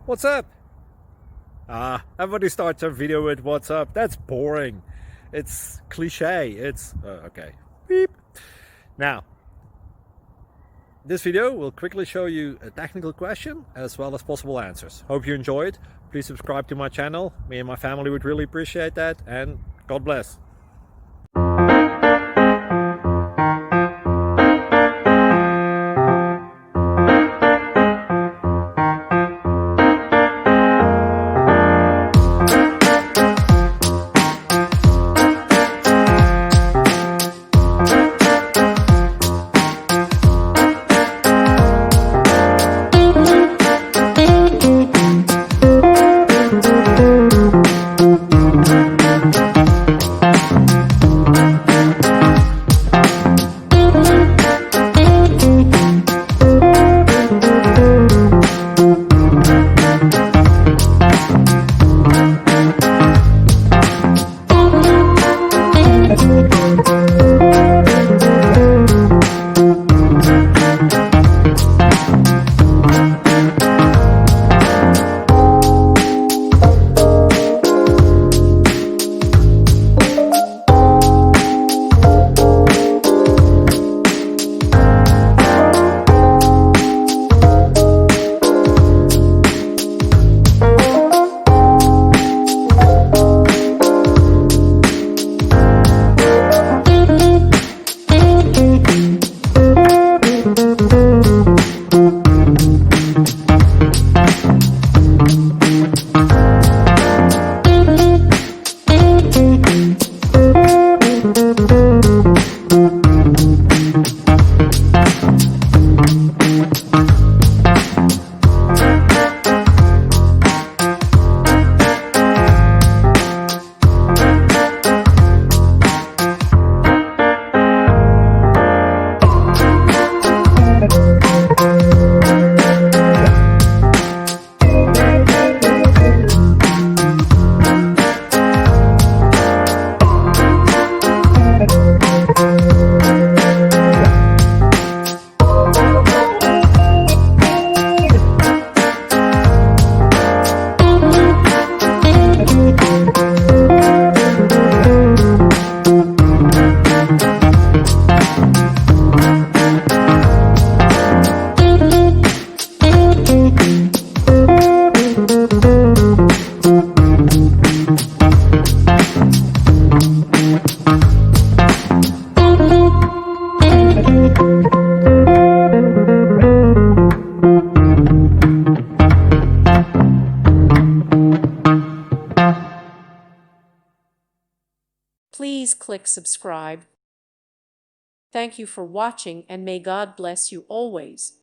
What's up? Everybody starts a video with what's up. That's boring. It's cliche. It's okay. Beep. Now, this video will quickly show you a technical question as well as possible answers. Hope you enjoyed. Please subscribe to my channel. Me and my family would really appreciate that, and God bless. Please click subscribe. Thank you for watching, and may God bless you always.